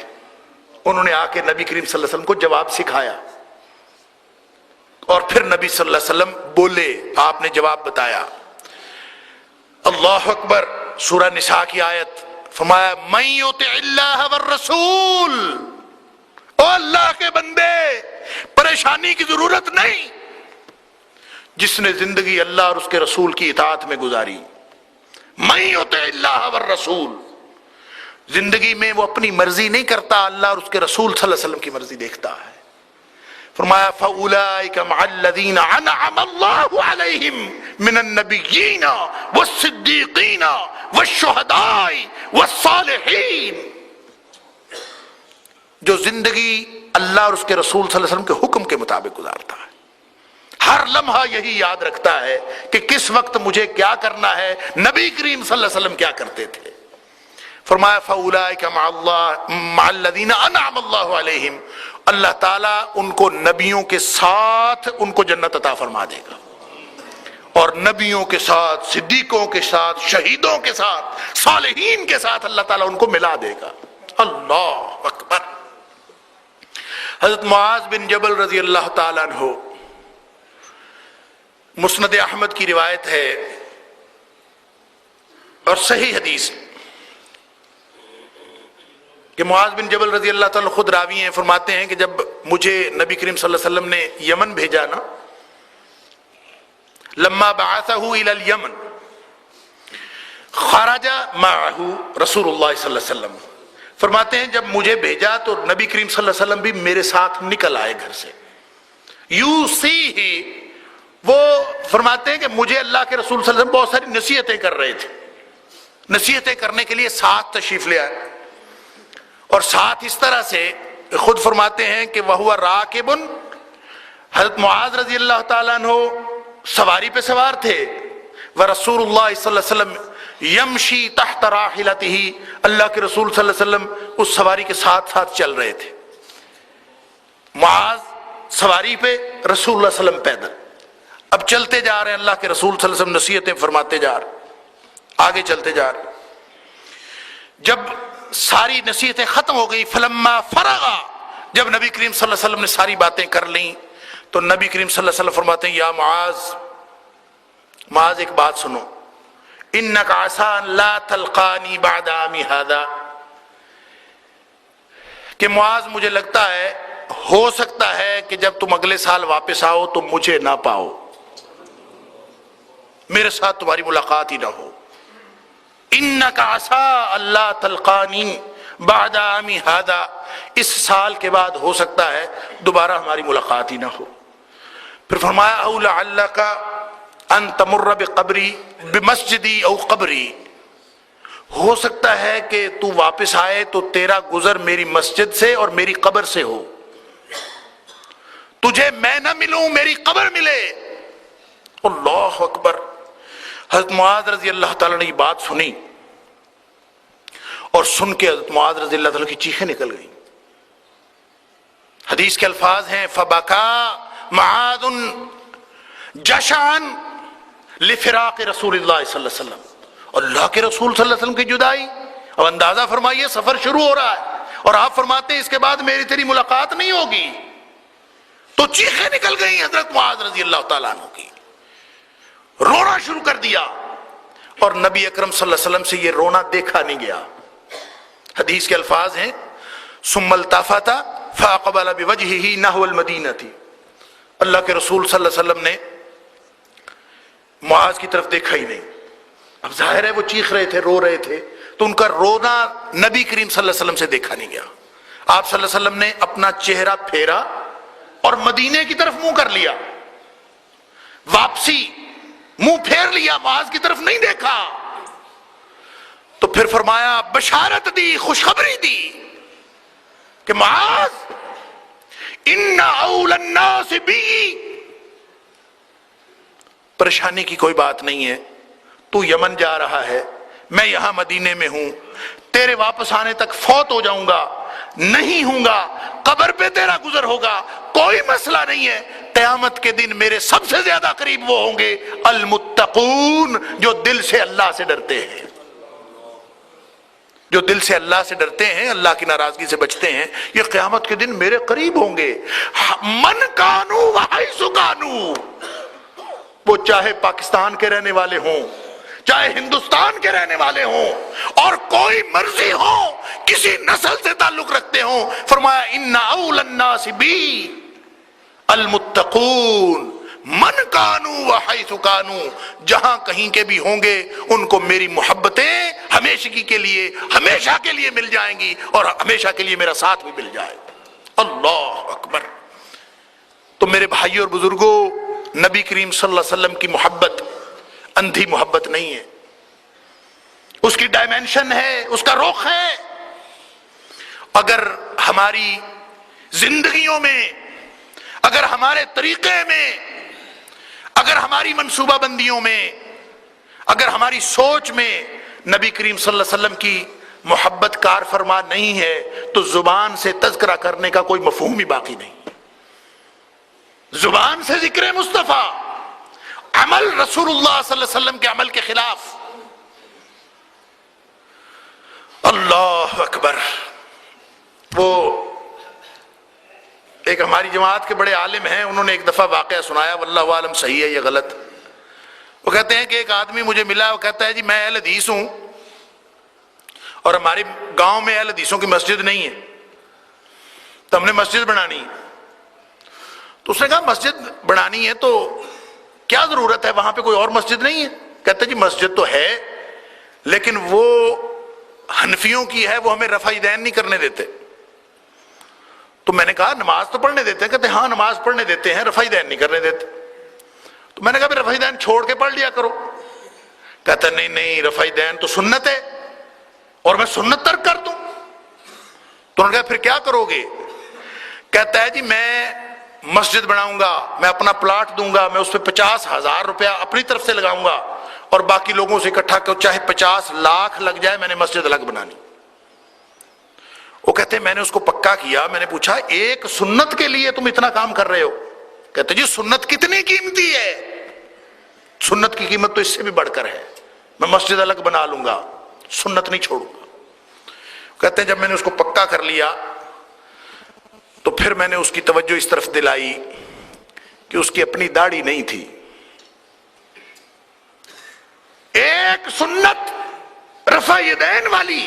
انہوں نے آ کے نبی کریم صلی اللہ علیہ وسلم کو جواب سکھایا، اور پھر نبی صلی اللہ علیہ وسلم بولے، آپ نے جواب بتایا۔ اللہ اکبر۔ سورہ نساء کی آیت، فرمایا من یطع اللہ والرسول او اللہ کے بندے پریشانی کی ضرورت نہیں. جس نے زندگی اللہ اور اس کے رسول کی اطاعت میں گزاری، من یطع اللہ والرسول، زندگی میں وہ اپنی مرضی نہیں کرتا، اللہ اور اس کے رسول صلی اللہ علیہ وسلم کی مرضی دیکھتا ہے. فرمایا فَأُولَئِكَ مَعَ الَّذِينَ أَنْعَمَ اللَّهُ عَلَيْهِمْ مِنَ النَّبِيِّينَ وَالصِّدِّيقِينَ وَالشُّهَدَاءِ وَالصَّالِحِينَ. جو زندگی اللہ اور اس کے رسول صلی اللہ علیہ وسلم کے حکم کے مطابق گزارتا ہے، ہر لمحہ یہی یاد رکھتا ہے کہ کس وقت مجھے کیا کرنا ہے، نبی کریم صلی اللہ علیہ وسلم کیا کرتے تھے. فرمایا فَأُولَئِكَ مَعَ الَّذِينَ أَنْعَمَ اللَّهُ عَلَيْهِمْ، اللہ تعالیٰ ان کو نبیوں کے ساتھ ان کو جنت عطا فرما دے گا، اور نبیوں کے ساتھ، صدیقوں کے ساتھ، شہیدوں کے ساتھ، صالحین کے ساتھ اللہ تعالیٰ ان کو ملا دے گا. اللہ اکبر. حضرت معاذ بن جبل رضی اللہ تعالیٰ عنہ، مسند احمد کی روایت ہے اور صحیح حدیث کہ معاذ بن جبل رضی اللہ تعالیٰ خود راوی ہیں، فرماتے ہیں کہ جب مجھے نبی کریم صلی اللہ علیہ وسلم نے یمن بھیجا نا، لما بعثہ الی الیمن خرج معہ رسول اللہ صلی اللہ علیہ وسلم، فرماتے ہیں جب مجھے بھیجا تو نبی کریم صلی اللہ علیہ وسلم بھی میرے ساتھ نکل آئے گھر سے. یوصیہ، وہ فرماتے ہیں کہ مجھے اللہ کے رسول صلی اللہ علیہ وسلم بہت ساری نصیحتیں کر رہے تھے، نصیحتیں کرنے کے لیے ساتھ تشریف لے آئے، اور ساتھ اس طرح سے خود فرماتے ہیں کہ وَهُوَ رَاكِبٌ، حضرت معاذ رضی اللہ تعالیٰ عنہ سواری پہ سوار تھے، وَرَسُولُ اللَّهِ صلی اللہ علیہ وسلم یمشی تحت راحلتہ، اللہ کے رسول صلی اللہ علیہ وسلم اس سواری کے ساتھ ساتھ چل رہے تھے. معاذ سواری پہ، رسول اللہ صلی اللہ علیہ وسلم پیدل. اب چلتے جا رہے ہیں، اللہ کے رسول صلی اللہ علیہ وسلم نصیحتیں فرماتے جا رہے، آگے چلتے جا رہے. جب ساری نصیحتیں ختم ہو گئی، فلما فرغا، جب نبی کریم صلی اللہ علیہ وسلم نے ساری باتیں کر لیں تو نبی کریم صلی اللہ علیہ وسلم فرماتے ہیں یا معاذ، معاذ ایک بات سنو، انک عسى لا تلقانی بعد عامی ھذا، کہ معاذ مجھے لگتا ہے ہو سکتا ہے کہ جب تم اگلے سال واپس آؤ تو مجھے نہ پاؤ، میرے ساتھ تمہاری ملاقات ہی نہ ہو. انک عسى اللہ تلقانی بعد عامی ھذا، اس سال کے بعد ہو سکتا ہے دوبارہ ہماری ملاقات ہی نہ ہو. پھر فرمایا او لعلک ان تمر بقبری بمسجدی او قبری، ہو سکتا ہے کہ تو واپس آئے تو تیرا گزر میری مسجد سے اور میری قبر سے ہو، تجھے میں نہ ملوں میری قبر ملے. اللہ اکبر. حضرت معاذ رضی اللہ تعالیٰ نے یہ بات سنی، اور سن کے حضرت معاذ رضی اللہ تعالیٰ کی چیخیں نکل گئیں. حدیث کے الفاظ ہیں فبکا معاذ جشعا لفراق رسول اللہ صلی اللہ علیہ وسلم، اللہ کے رسول صلی اللہ علیہ وسلم کی جدائی. اب اندازہ فرمائیے سفر شروع ہو رہا ہے اور آپ فرماتے ہیں اس کے بعد میری تیری ملاقات نہیں ہوگی، تو چیخیں نکل گئی حضرت معاذ رضی اللہ تعالیٰ عنہ کی، رونا شروع کر دیا، اور نبی اکرم صلی اللہ علیہ وسلم سے یہ رونا دیکھا نہیں گیا. حدیث کے الفاظ ہیں ثم التفت فاقبل بوجهه نحو المدینہ، اللہ کے رسول صلی اللہ علیہ وسلم نے معاذ کی طرف دیکھا ہی نہیں. اب ظاہر ہے وہ چیخ رہے تھے، رو رہے تھے، تو ان کا رونا نبی کریم صلی اللہ علیہ وسلم سے دیکھا نہیں گیا. آپ صلی اللہ علیہ وسلم نے اپنا چہرہ پھیرا اور مدینے کی طرف منہ کر لیا، واپسی منہ پھیر لیا، معاذ کی طرف نہیں دیکھا. تو پھر فرمایا بشارت دی، خوشخبری دی کہ معاذ ان اول الناس بی، پریشانی کی کوئی بات نہیں ہے، تو یمن جا رہا ہے، میں یہاں مدینے میں ہوں، تیرے واپس آنے تک فوت ہو جاؤں گا، نہیں ہوں گا، قبر پہ تیرا گزر ہوگا، کوئی مسئلہ نہیں ہے. قیامت کے دن میرے سب سے زیادہ قریب وہ ہوں گے المتقون، جو دل سے اللہ سے ڈرتے ہیں، جو دل سے اللہ سے ڈرتے ہیں، اللہ کی ناراضگی سے بچتے ہیں، یہ قیامت کے دن میرے قریب ہوں گے. من کانو وحیث کانو، وہ چاہے پاکستان کے رہنے والے ہوں، چاہے ہندوستان کے رہنے والے ہوں اور کوئی مرضی ہو، کسی نسل سے تعلق رکھتے ہوں، فرمایا ان اول الناس بی المتقون من کانوا وحیث کانوا، جہاں کہیں کے بھی ہوں گے ان کو میری محبتیں ہمیشگی کے لیے، ہمیشہ کے لیے مل جائیں گی، اور ہمیشہ کے لیے میرا ساتھ بھی مل جائے گا۔ اللہ اکبر۔ تو میرے بھائیوں اور بزرگوں، نبی کریم صلی اللہ علیہ وسلم کی محبت اندھی محبت نہیں ہے، اس کی ڈائمینشن ہے، اس کا رخ ہے۔ اگر ہماری زندگیوں میں، اگر ہمارے طریقے میں، اگر ہماری منصوبہ بندیوں میں، اگر ہماری سوچ میں نبی کریم صلی اللہ علیہ وسلم کی محبت کار فرما نہیں ہے، تو زبان سے تذکرہ کرنے کا کوئی مفہوم ہی باقی نہیں۔ زبان سے ذکر مصطفیٰ، عمل رسول اللہ صلی اللہ علیہ وسلم کے عمل کے خلاف۔ اللہ اکبر۔ وہ ایک ہماری جماعت کے بڑے عالم ہیں، انہوں نے ایک دفعہ واقعہ سنایا، واللہ عالم صحیح ہے یا غلط۔ وہ کہتے ہیں کہ ایک آدمی مجھے ملا، وہ کہتا ہے جی میں اہل حدیث ہوں اور ہمارے گاؤں میں اہل حدیثوں کی مسجد نہیں ہے، تو ہم نے مسجد بنانی۔ تو اس نے کہا مسجد بنانی ہے تو کیا ضرورت ہے، وہاں پہ کوئی اور مسجد نہیں ہے؟ کہتے ہیں جی مسجد تو ہے لیکن وہ حنفیوں کی ہے، وہ ہمیں رفع یدین نہیں کرنے دیتے۔ تو میں نے کہا نماز تو پڑھنے دیتے ہیں؟ کہتے ہیں ہاں نماز پڑھنے دیتے ہیں، رفع یدین نہیں کرنے دیتے۔ تو میں نے کہا پھر رفع یدین چھوڑ کے پڑھ لیا کرو۔ کہتا نہیں نہیں، رفع یدین تو سنت ہے اور میں سنت ترک کر دوں؟ تو انہوں نے کہا پھر کیا کرو گے؟ کہتا ہے جی میں مسجد بناؤں گا، میں اپنا پلاٹ دوں گا، میں اس پہ 50,000 روپیہ اپنی طرف سے لگاؤں گا اور باقی لوگوں سے اکٹھا کر چاہے 50 لاکھ لگ جائے، میں نے مسجد الگ بنانی۔ وہ کہتے ہیں میں نے اس کو پکا کیا، میں نے پوچھا ایک سنت کے لیے تم اتنا کام کر رہے ہو؟ کہتے جی سنت کتنی قیمتی ہے، سنت کی قیمت تو اس سے بھی بڑھ کر ہے، میں مسجد الگ بنا لوں گا، سنت نہیں چھوڑوں گا۔ کہتے ہیں جب میں نے اس کو پکا کر لیا تو پھر میں نے اس کی توجہ اس طرف دلائی کہ اس کی اپنی داڑھی نہیں تھی۔ ایک سنت رفع یدین والی،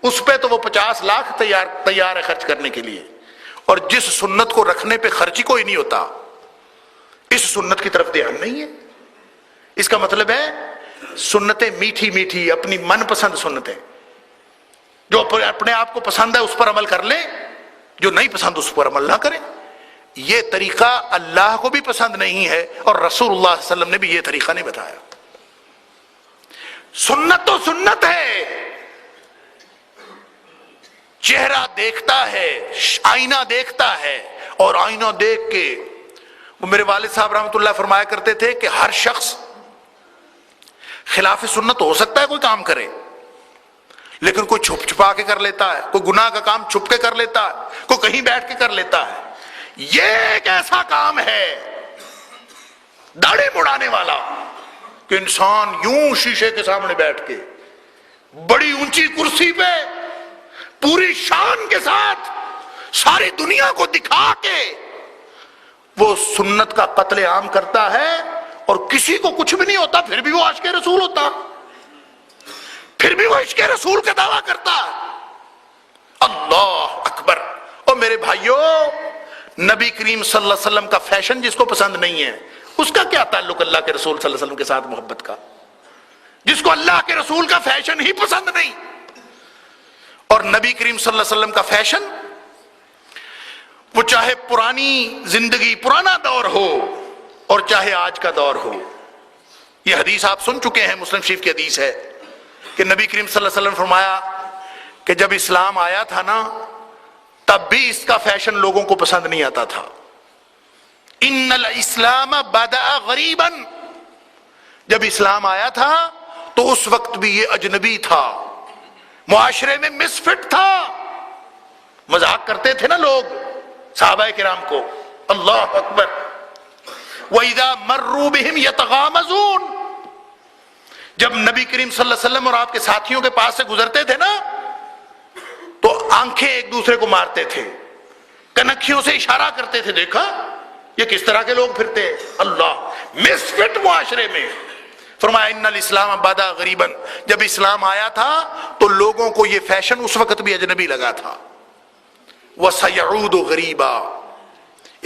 اس پہ تو وہ 50 لاکھ تیار ہے خرچ کرنے کے لیے، اور جس سنت کو رکھنے پہ خرچ ہی کوئی نہیں ہوتا، اس سنت کی طرف دھیان نہیں ہے۔ اس کا مطلب ہے سنتیں میٹھی میٹھی، اپنی من پسند سنتیں، جو اپنے آپ کو پسند ہے اس پر عمل کر لیں، جو نہیں پسند اس پر عمل نہ کریں۔ یہ طریقہ اللہ کو بھی پسند نہیں ہے اور رسول اللہ صلی اللہ علیہ وسلم نے بھی یہ طریقہ نہیں بتایا۔ سنت تو سنت ہے، چہرہ دیکھتا ہے، آئینہ دیکھتا ہے، اور آئینہ دیکھ کے وہ میرے والد صاحب رحمۃ اللہ فرمایا کرتے تھے کہ ہر شخص خلاف سنت ہو سکتا ہے کوئی کام کرے، لیکن کوئی چھپ چھپا کے کر لیتا ہے، کوئی گناہ کا کام چھپ کے کر لیتا ہے، کوئی کہیں بیٹھ کے کر لیتا ہے۔ یہ ایک ایسا کام ہے داڑھی مڑانے والا کہ انسان یوں شیشے کے سامنے بیٹھ کے بڑی اونچی کرسی پہ پوری شان کے ساتھ ساری دنیا کو دکھا کے وہ سنت کا قتل عام کرتا ہے، اور کسی کو کچھ بھی نہیں ہوتا، پھر بھی وہ عاشق رسول ہوتا، پھر بھی وہ عشق رسول کا دعویٰ کرتا ہے۔ اللہ اکبر۔ اور میرے بھائیوں، نبی کریم صلی اللہ علیہ وسلم کا فیشن جس کو پسند نہیں ہے، اس کا کیا تعلق اللہ کے رسول صلی اللہ علیہ وسلم کے ساتھ محبت کا؟ جس کو اللہ کے رسول کا فیشن ہی پسند نہیں، اور نبی کریم صلی اللہ علیہ وسلم کا فیشن، وہ چاہے پرانی زندگی، پرانا دور ہو اور چاہے آج کا دور ہو۔ یہ حدیث آپ سن چکے ہیں، مسلم شریف کی حدیث ہے کہ نبی کریم صلی اللہ علیہ وسلم فرمایا کہ جب اسلام آیا تھا نا، تب بھی اس کا فیشن لوگوں کو پسند نہیں آتا تھا۔ ان الاسلام بدأ غریبا، جب اسلام آیا تھا تو اس وقت بھی یہ اجنبی تھا، معاشرے میں مسفٹ تھا، مذاق کرتے تھے نا لوگ صحابہ کرام کو۔ اللہ اکبر۔ وَإِذَا مَرُّوا بِهِمْ يَتَغَامَزُونَ، جب نبی کریم صلی اللہ علیہ وسلم اور آپ کے ساتھیوں کے پاس سے گزرتے تھے نا، تو آنکھیں ایک دوسرے کو مارتے تھے، کنکھیوں سے اشارہ کرتے تھے، دیکھا یہ کس طرح کے لوگ پھرتے ہیں۔ اللہ، مسفٹ معاشرے میں۔ فرمایا ان الاسلام بدا غریبا، جب اسلام آیا تھا تو لوگوں کو یہ فیشن اس وقت بھی اجنبی لگا تھا. وَسَيَعُودُ غَرِيبًا،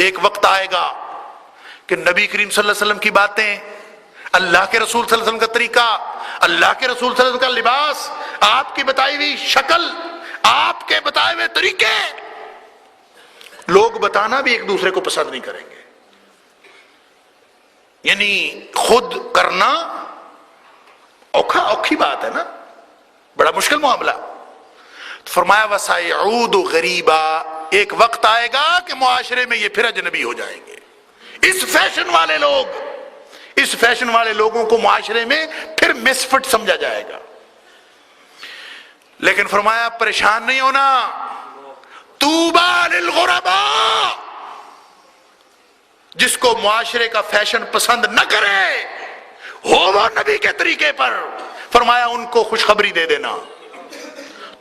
ایک وقت آئے گا کہ نبی کریم صلی اللہ علیہ وسلم کی باتیں، اللہ کے رسول صلی اللہ علیہ وسلم کا طریقہ، اللہ کے رسول صلی اللہ علیہ وسلم کا لباس، آپ کی بتائی ہوئی شکل، آپ کے بتائے ہوئے طریقے، لوگ بتانا بھی ایک دوسرے کو پسند نہیں کریں گے. یعنی خود کرنا اوکھی بات ہے نا، بڑا مشکل معاملہ. فرمایا وَسَيَعُودُ غَرِيبًا، ایک وقت آئے گا کہ معاشرے میں یہ پھر اجنبی ہو جائیں گے. اس فیشن والے لوگ، اس فیشن والے لوگوں کو معاشرے میں پھر مسفٹ سمجھا جائے گا. لیکن فرمایا پریشان نہیں ہونا، طوبیٰ للغرباء، جس کو معاشرے کا فیشن پسند نہ کرے ہو وہ نبی کے طریقے پر، فرمایا ان کو خوشخبری دے دینا.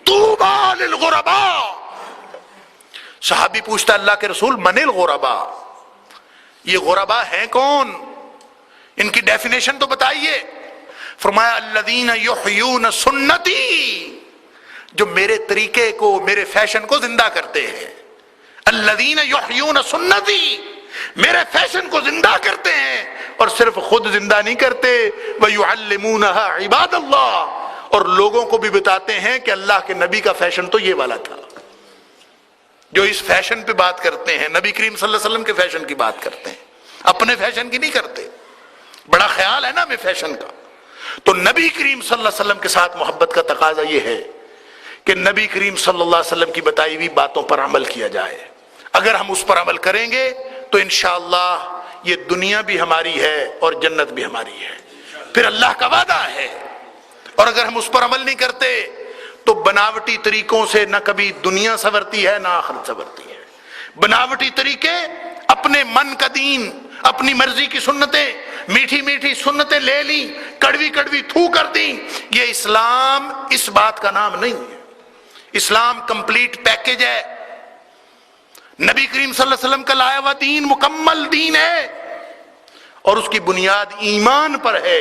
طوبیٰ للغرباء. صحابی پوچھتا اللہ کے رسول من الغرباء، یہ غرباء ہیں کون؟ ان کی ڈیفینیشن تو بتائیے. فرمایا الذین یحیون سنتی، جو میرے طریقے کو، میرے فیشن کو زندہ کرتے ہیں. الذین یحیون سنتی، میرے فیشن کو زندہ کرتے ہیں، اور صرف خود زندہ نہیں کرتے، وَيُعَلِّمُونَهَا عِبَادَ اللَّهِ، اور لوگوں کو بھی بتاتے ہیں کہ اللہ کے نبی کا فیشن تو یہ والا تھا. جو اس فیشن پہ بات کرتے ہیں، نبی کریم صلی اللہ علیہ وسلم کے فیشن کی بات کرتے ہیں، اپنے فیشن کی نہیں کرتے. بڑا خیال ہے نا ہمیں فیشن کا. تو نبی کریم صلی اللہ علیہ وسلم کے ساتھ محبت کا تقاضا یہ ہے کہ نبی کریم صلی اللہ علیہ وسلم کی بتائی ہوئی باتوں پر عمل کیا جائے. اگر ہم اس پر عمل کریں گے تو انشاءاللہ یہ دنیا بھی ہماری ہے اور جنت بھی ہماری ہے، پھر اللہ کا وعدہ ہے. اور اگر ہم اس پر عمل نہیں کرتے تو بناوٹی طریقوں سے نہ کبھی دنیا سنورتی ہے نہ آخرت سنورتی ہے. بناوٹی طریقے، اپنے من کا دین، اپنی مرضی کی سنتیں، میٹھی میٹھی سنتیں لے لی، کڑوی کڑوی تھو کر دی. یہ اسلام اس بات کا نام نہیں ہے. اسلام کمپلیٹ پیکج ہے. نبی کریم صلی اللہ علیہ وسلم کا لایا ہوا دین مکمل دین ہے، اور اس کی بنیاد ایمان پر ہے.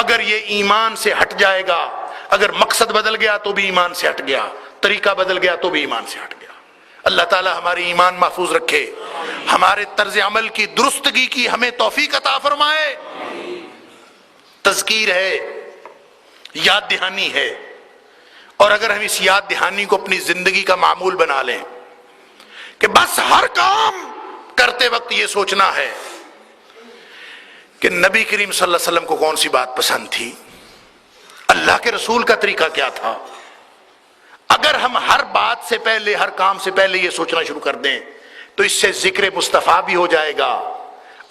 اگر یہ ایمان سے ہٹ جائے گا، اگر مقصد بدل گیا تو بھی ایمان سے ہٹ گیا، طریقہ بدل گیا تو بھی ایمان سے ہٹ گیا. اللہ تعالی ہماری ایمان محفوظ رکھے، ہمارے طرز عمل کی درستگی کی ہمیں توفیق عطا فرمائے. تذکیر ہے، یاد دہانی ہے، اور اگر ہم اس یاد دہانی کو اپنی زندگی کا معمول بنا لیں کہ بس ہر کام کرتے وقت یہ سوچنا ہے کہ نبی کریم صلی اللہ علیہ وسلم کو کون سی بات پسند تھی، اللہ کے رسول کا طریقہ کیا تھا. اگر ہم ہر بات سے پہلے، ہر کام سے پہلے یہ سوچنا شروع کر دیں تو اس سے ذکر مصطفیٰ بھی ہو جائے گا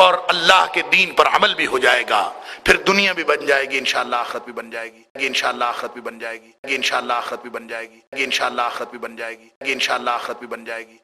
اور اللہ کے دین پر عمل بھی ہو جائے گا. پھر دنیا بھی بن جائے گی، انشاءاللہ آخرت بھی بن جائے گی، انشاءاللہ آخرت بھی بن جائے گی، انشاءاللہ آخرت بھی بن جائے گی، انشاءاللہ آخرت بھی بن جائے گی، انشاءاللہ آخرت بھی بن جائے گی.